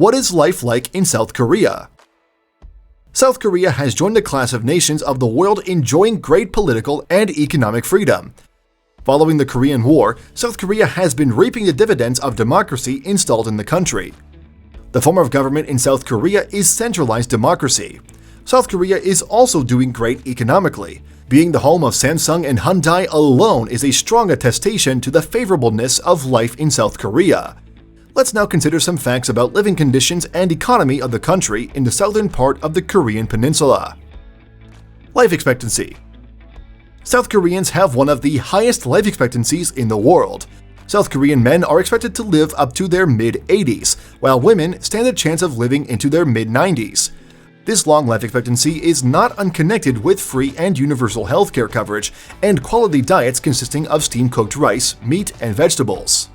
What is life like in South Korea? South Korea has joined the class of nations of the world enjoying great political and economic freedom. Following the Korean War, South Korea has been reaping the dividends of democracy installed in the country. The form of government in South Korea is centralized democracy. South Korea is also doing great economically. Being the home of Samsung and Hyundai alone is a strong attestation to the favorableness of life in South Korea. Let's now consider some facts about living conditions and economy of the country in the southern part of the Korean Peninsula. Life expectancy. South Koreans have one of the highest life expectancies in the world. South Korean men are expected to live up to their mid-80s, while women stand a chance of living into their mid-90s. This long life expectancy is not unconnected with free and universal healthcare coverage and quality diets consisting of steam-cooked rice, meat, and vegetables.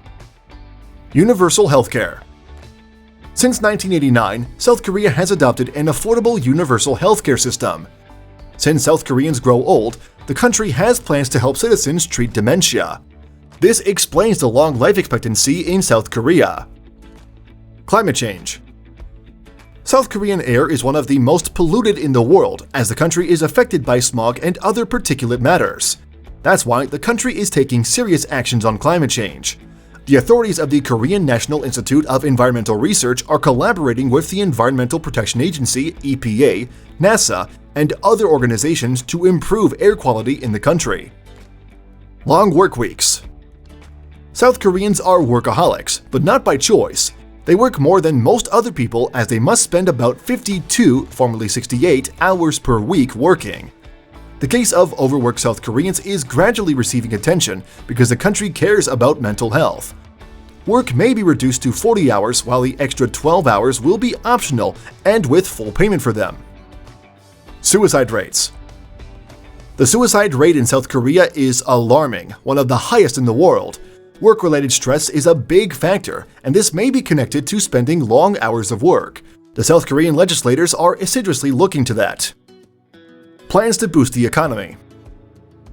Universal healthcare. Since 1989, South Korea has adopted an affordable universal healthcare system. Since South Koreans grow old, the country has plans to help citizens treat dementia. This explains the long life expectancy in South Korea. Climate change. South Korean air is one of the most polluted in the world as the country is affected by smog and other particulate matters. That's why the country is taking serious actions on climate change. The authorities of the Korean National Institute of Environmental Research are collaborating with the Environmental Protection Agency (EPA), NASA, and other organizations to improve air quality in the country. Long work weeks. South Koreans are workaholics, but not by choice. They work more than most other people as they must spend about 52, formerly 68, hours per week working. The case of overworked South Koreans is gradually receiving attention because the country cares about mental health. Work may be reduced to 40 hours while the extra 12 hours will be optional and with full payment for them. Suicide rates. The suicide rate in South Korea is alarming, one of the highest in the world. Work-related stress is a big factor, and this may be connected to spending long hours of work. The South Korean legislators are assiduously looking to that. Plans to boost the economy.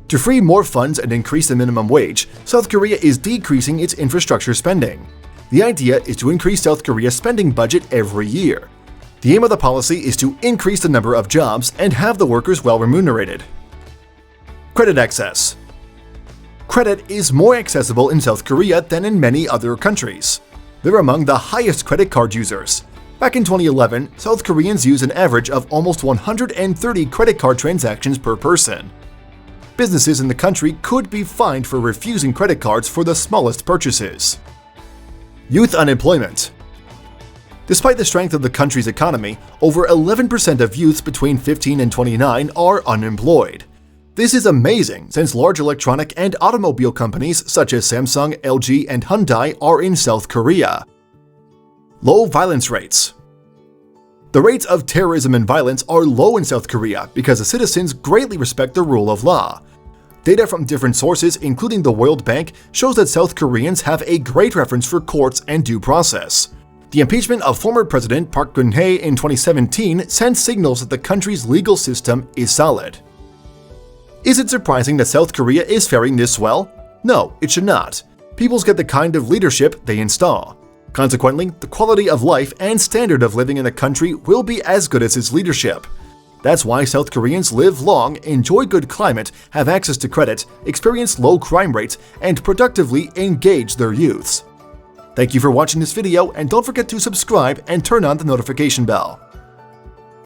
To free more funds and increase the minimum wage, South Korea is decreasing its infrastructure spending. The idea is to increase South Korea's spending budget every year. The aim of the policy is to increase the number of jobs and have the workers well remunerated. Credit access. Credit is more accessible in South Korea than in many other countries. They're among the highest credit card users. Back in 2011, South Koreans use an average of almost 130 credit card transactions per person. Businesses in the country could be fined for refusing credit cards for the smallest purchases. Youth unemployment. Despite the strength of the country's economy, over 11% of youths between 15 and 29 are unemployed. This is amazing since large electronic and automobile companies such as Samsung, LG, and Hyundai are in South Korea. Low violence rates. The rates of terrorism and violence are low in South Korea because the citizens greatly respect the rule of law. Data from different sources, including the World Bank, shows that South Koreans have a great reference for courts and due process. The impeachment of former President Park Geun-hye in 2017 sent signals that the country's legal system is solid. Is it surprising that South Korea is faring this well? No, it should not. Peoples get the kind of leadership they install. Consequently, the quality of life and standard of living in a country will be as good as its leadership. That's why South Koreans live long, enjoy good climate, have access to credit, experience low crime rates, and productively engage their youths. Thank you for watching this video, and don't forget to subscribe and turn on the notification bell.